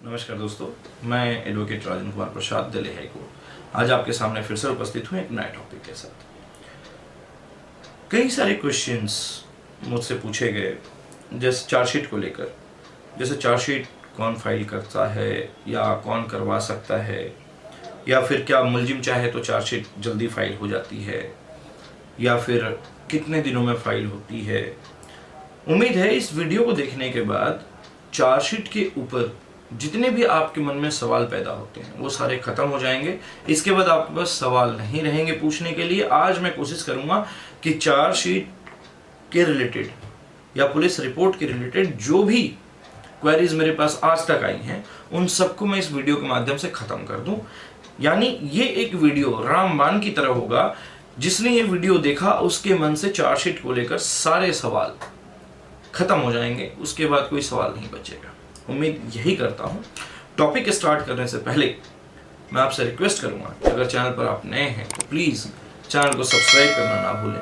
नमस्कार दोस्तों, मैं advocate Rajan Kumar Prasad, Delhi high court आज आपके सामने फिर से उपस्थित हूँ एक नए टॉपिक के साथ। कई सारे क्वेश्चंस मुझसे पूछे गए, जैसे चार्जशीट को लेकर। जैसे चार्जशीट कौन फाइल करता है या कौन करवा सकता है, या फिर क्या मुलजिम चाहे तो चार्जशीट जल्दी फाइल हो जाती है, या फिर कितने दिनों में फाइल होती है। उम्मीद है इस वीडियो को देखने के बाद चार्जशीट के ऊपर जितने भी आपके मन में सवाल पैदा होते हैं वो सारे खत्म हो जाएंगे। इसके बाद आपके पास सवाल नहीं रहेंगे पूछने के लिए। आज मैं कोशिश करूंगा कि चार्जशीट के रिलेटेड या पुलिस रिपोर्ट के रिलेटेड जो भी क्वेरीज मेरे पास आज तक आई हैं उन सबको मैं इस वीडियो के माध्यम से खत्म कर दूं। यानी ये एक वीडियो रामबाण की तरह होगा। जिसने ये वीडियो देखा उसके मन से चार्जशीट को लेकर सारे सवाल खत्म हो जाएंगे, उसके बाद कोई सवाल नहीं बचेगा। उम्मीद यही करता हूं। टॉपिक स्टार्ट करने से पहले मैं आपसे रिक्वेस्ट करूंगा कि अगर चैनल पर आप नए हैं तो प्लीज़ चैनल को सब्सक्राइब करना ना भूलें,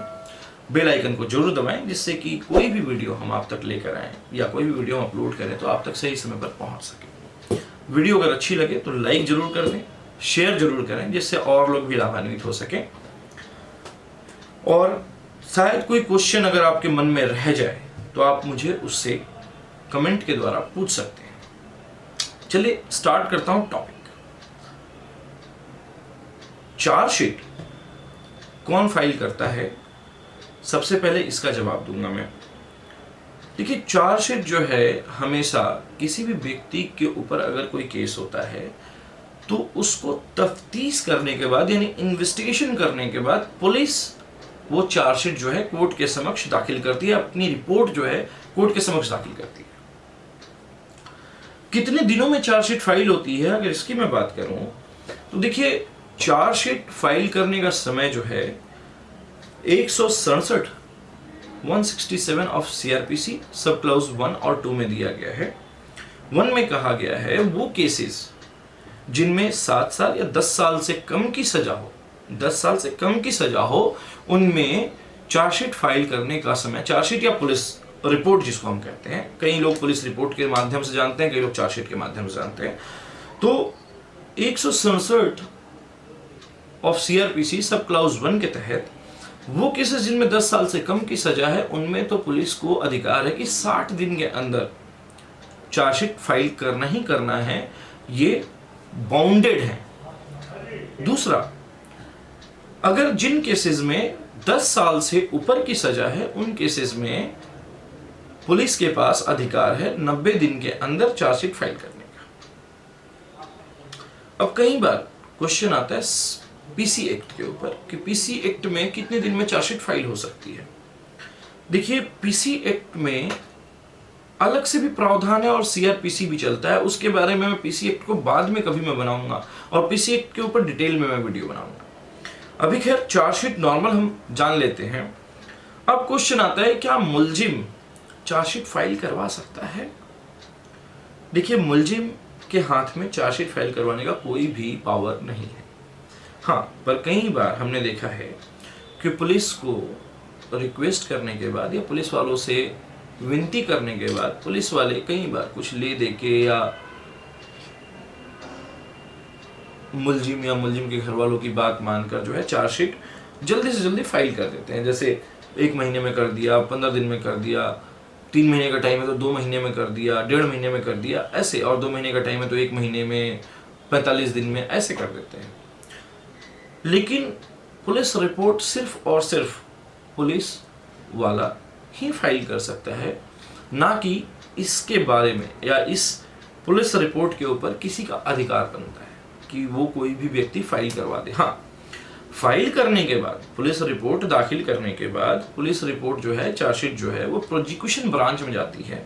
बेल आइकन को जरूर दबाएं, जिससे कि कोई भी वीडियो हम आप तक लेकर आएँ या कोई भी वीडियो हम अपलोड करें तो आप तक सही समय पर पहुंच सके। वीडियो अगर अच्छी लगे तो लाइक जरूर कर दें, शेयर जरूर करें, जिससे और लोग भी लाभान्वित हो सकें। और शायद कोई क्वेश्चन अगर आपके मन में रह जाए तो आप मुझे उससे कमेंट के द्वारा पूछ सकते हैं। चलिए स्टार्ट करता हूं टॉपिक। चार्जशीट कौन फाइल करता है, सबसे पहले इसका जवाब दूंगा मैं। देखिए, चार्जशीट जो है हमेशा किसी भी व्यक्ति के ऊपर अगर कोई केस होता है तो उसको तफ्तीश करने के बाद यानी इन्वेस्टिगेशन करने के बाद पुलिस वो चार्जशीट जो है कोर्ट के समक्ष दाखिल करती है, अपनी रिपोर्ट जो है कोर्ट के समक्ष दाखिल करती है। कितने दिनों में चार्जशीट फाइल होती है, अगर इसकी मैं बात करूं तो देखिए, चार्जशीट फाइल करने का समय जो है 167 ऑफ सीआरपीसी सब क्लाउज 1 और 2 में दिया गया है। 1 में कहा गया है वो केसेस जिनमें 7 साल या 10 साल से कम की सजा हो, 10 साल से कम की सजा हो, उनमें चार्जशीट फाइल करने का समय, चार्जशीट या पुलिस रिपोर्ट जिसको हम कहते हैं, कई लोग पुलिस रिपोर्ट के माध्यम से जानते हैं, कई लोग चार्जशीट के माध्यम से जानते हैं। तो 167 ऑफ सीआरपीसी सब क्लाउज 1 के तहत वो केसेस जिनमें 10 साल से कम की सजा है उनमें तो पुलिस को अधिकार है कि 60 दिन के अंदर चार्जशीट फाइल करना ही करना है, ये बाउंडेड है। दूसरा, अगर जिन केसेस में 10 साल से ऊपर की सजा है उन केसेस में पुलिस के पास अधिकार है 90 दिन के अंदर चार्जशीट फाइल करने का। अब कई बार क्वेश्चन आता है पीसी एक्ट के ऊपर कि पीसी एक्ट में कितने दिन में चार्जशीट फाइल हो सकती है। देखिए, पीसी एक्ट में अलग से भी प्रावधान है और सीआरपीसी भी चलता है। उसके बारे में मैं पीसी एक्ट को बाद में कभी मैं बनाऊंगा और पीसी एक्ट के ऊपर डिटेल में मैं वीडियो बनाऊंगा। अभी खैर चार्जशीट नॉर्मल हम जान लेते हैं। अब क्वेश्चन आता है, क्या मुलजिम चार्जशीट फाइल करवा सकता है? देखिए, मुलजिम के हाथ में चार्जशीट फाइल करवाने का कोई भी पावर नहीं है। हाँ, पर कई बार हमने देखा है कि पुलिस को रिक्वेस्ट करने के बाद या पुलिस वालों से विनती करने के बाद पुलिस वाले कई बार कुछ ले दे के या मुलजिम या मुलजिम के घर वालों की बात मानकर जो है चार्जशीट जल्दी से जल्दी फाइल कर देते हैं। जैसे 1 महीने में कर दिया, 15 दिन में कर दिया, 3 महीने का टाइम है तो 2 महीने में कर दिया, 1.5 महीने में कर दिया, ऐसे, और 2 महीने का टाइम है तो 1 महीने में, 45 दिन में, ऐसे कर देते हैं। लेकिन पुलिस रिपोर्ट सिर्फ और सिर्फ पुलिस वाला ही फाइल कर सकता है, ना कि इसके बारे में या इस पुलिस रिपोर्ट के ऊपर किसी का अधिकार बनता है कि वो कोई भी व्यक्ति फाइल करवा दे। हाँ, फाइल करने के बाद, पुलिस रिपोर्ट दाखिल करने के बाद, पुलिस रिपोर्ट जो है, चार्जशीट जो है, वो प्रोसिक्यूशन ब्रांच में जाती है,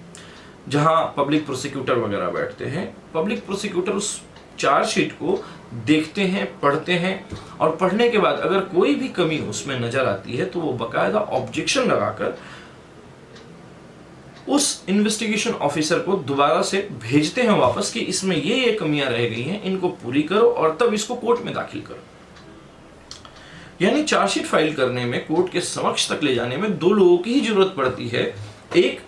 जहां पब्लिक प्रोसिक्यूटर वगैरह बैठते हैं। पब्लिक प्रोसिक्यूटर उस चार्जशीट को देखते हैं, पढ़ते हैं, और पढ़ने के बाद अगर कोई भी कमी उसमें नजर आती है तो वो बकायदा ऑब्जेक्शन लगाकर उस इन्वेस्टिगेशन ऑफिसर को दोबारा से भेजते हैं वापस कि इसमें ये कमियां रह गई हैं, इनको पूरी करो और तब इसको कोर्ट में दाखिल करो। यानी चार्जशीट फाइल करने में, कोर्ट के समक्ष तक ले जाने में 2 लोगों की ही जरूरत पड़ती है। एक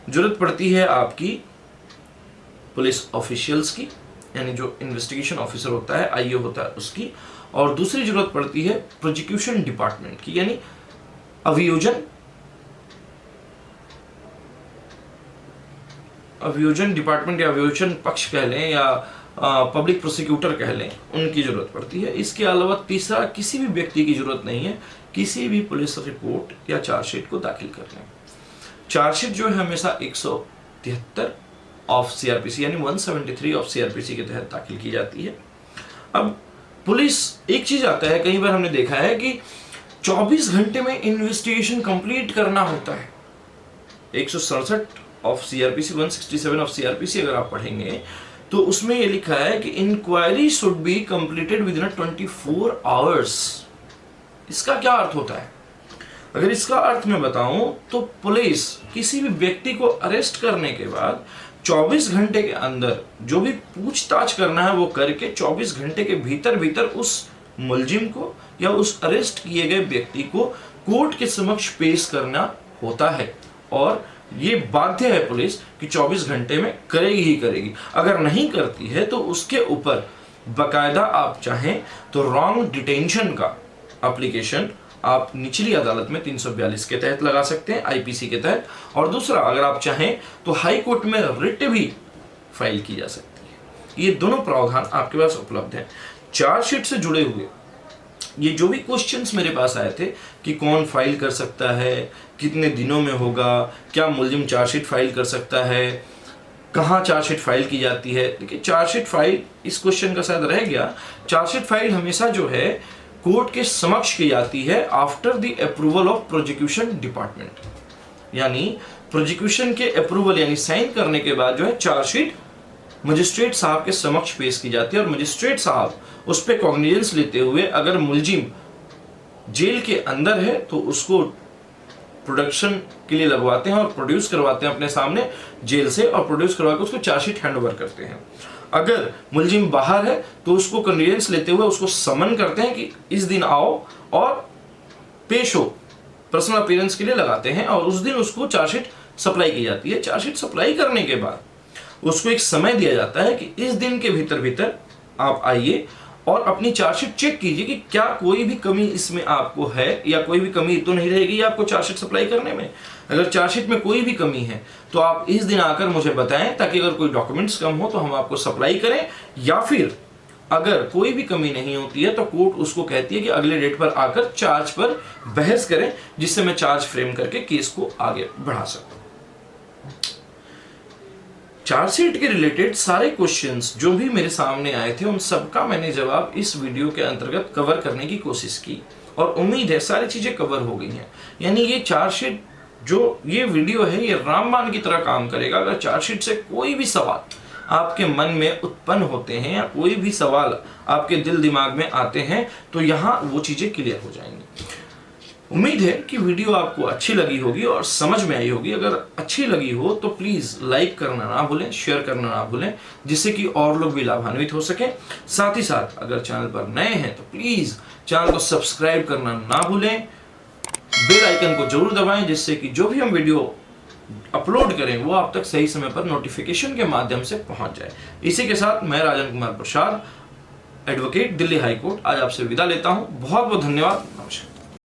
जरूरत पड़ती है आपकी पुलिस ऑफिशियल्स की, यानी जो इन्वेस्टिगेशन ऑफिसर होता है, आईओ होता है, उसकी। और दूसरी जरूरत पड़ती है प्रोसिक्यूशन डिपार्टमेंट की, यानी अभियोजन डिपार्टमेंट या अभियोजन पक्ष कह लें या पब्लिक प्रोसिक्यूटर कह लें, उनकी जरूरत पड़ती है। इसके अलावा तीसरा, किसी भी व्यक्ति की जरूरत नहीं है किसी भी पुलिस रिपोर्ट या चार्जशीट को दाखिल करने। चार्जशीट जो है हमेशा 173 ऑफ सीआरपीसी यानी 173 ऑफ सीआरपीसी के तहत दाखिल की जाती है। अब पुलिस, एक चीज आता है, कई बार हमने देखा है कि 24 घंटे में इन्वेस्टिगेशन कंप्लीट करना होता है। 167 ऑफ सीआरपीसी, 167 ऑफ सीआरपीसी अगर आप पढ़ेंगे तो उसमें ये लिखा है कि inquiry should be completed within 24 hours. इसका क्या अर्थ होता है? अगर इसका अर्थ मैं बताऊं तो पुलिस किसी भी व्यक्ति को अरेस्ट करने के बाद 24 घंटे के अंदर जो भी पूछताछ करना है वो करके 24 घंटे के भीतर भीतर उस मुलजिम को या उस अरेस्ट किए गए व्यक्ति को कोर्ट के समक्ष पेश करना होता है। और ये बाध्य है पुलिस कि 24 घंटे में करेगी ही करेगी। अगर नहीं करती है तो उसके ऊपर बकायदा आप चाहें तो रॉन्ग डिटेंशन का एप्लीकेशन आप निचली अदालत में 342 के तहत लगा सकते हैं, आईपीसी के तहत। और दूसरा, अगर आप चाहें तो हाई कोर्ट में रिट भी फाइल की जा सकती है। ये दोनों प्रावधान आपके पास उपलब्ध हैं। चार्जशीट से जुड़े हुए ये जो भी क्वेश्चंस मेरे पास आए थे कि कौन फाइल कर सकता है, कितने दिनों में होगा, क्या मुलजिम चार्जशीट फाइल कर सकता है, कहाँ चार्जशीट फाइल की जाती है। देखिए, चार्जशीट फाइल, इस क्वेश्चन का शायद रह गया, चार्जशीट फाइल हमेशा जो है कोर्ट के समक्ष की जाती है after the approval of prosecution department. यानी प्रोसिक्यूशन के अप्रूवल यानी साइन करने के बाद जो है चार्जशीट मजिस्ट्रेट साहब के समक्ष पेश की जाती है और मजिस्ट्रेट साहब उस पर कॉग्निजेंस लेते हुए अगर मुलजिम जेल के अंदर है तो उसको प्रोडक्शन के लिए लगवाते हैं और प्रोड्यूस करवाते हैं अपने सामने जेल से, और प्रोड्यूस करवा के उसको चार्जशीट हैंड ओवर करते हैं। अगर मुलजिम बाहर है तो उसको कन्वीनियंस लेते हुए उसको समन करते हैं कि इस दिन आओ और पेश हो, पर्सनल अपीयरेंस के लिए लगाते हैं और उस दिन उसको चार्जशीट सप्लाई की जाती है। चार्जशीट सप्लाई करने के बाद उसको एक समय दिया जाता है कि इस दिन के भीतर भीतर आप आइए और अपनी चार्जशीट चेक कीजिए कि क्या कोई भी कमी इसमें आपको है या कोई भी कमी तो नहीं रहेगी आपको चार्जशीट सप्लाई करने में। अगर चार्जशीट में कोई भी कमी है तो आप इस दिन आकर मुझे बताएं, ताकि अगर कोई डॉक्यूमेंट्स कम हो तो हम आपको सप्लाई करें, या फिर अगर कोई भी कमी नहीं होती है तो कोर्ट उसको कहती है कि अगले डेट पर आकर चार्ज पर बहस करें, जिससे मैं चार्ज फ्रेम करके केस को आगे बढ़ा सकूं। चार्जशीट के रिलेटेड सारे क्वेश्चंस जो भी मेरे सामने आए थे उन सबका मैंने जवाब इस वीडियो के अंतर्गत कवर करने की कोशिश की और उम्मीद है सारी चीजें कवर हो गई हैं। यानी ये चार्जशीट जो ये वीडियो है ये रामबाण की तरह काम करेगा। अगर चार्जशीट से कोई भी सवाल आपके मन में उत्पन्न होते हैं या कोई भी सवाल आपके दिल दिमाग में आते हैं तो यहाँ वो चीजें क्लियर हो जाएंगी। उम्मीद है कि वीडियो आपको अच्छी लगी होगी और समझ में आई होगी। अगर अच्छी लगी हो तो प्लीज लाइक करना ना भूलें, शेयर करना ना भूलें, जिससे कि और लोग भी लाभान्वित हो सके। साथ ही साथ अगर चैनल पर नए हैं तो प्लीज चैनल को सब्सक्राइब करना ना भूलें, बेल आइकन को जरूर दबाएं, जिससे कि जो भी हम वीडियो अपलोड करें वो आप तक सही समय पर नोटिफिकेशन के माध्यम से पहुंच जाए। इसी के साथ मैं Rajan Kumar Prasad, advocate, Delhi high court, आज आपसे विदा लेता हूं। बहुत बहुत धन्यवाद।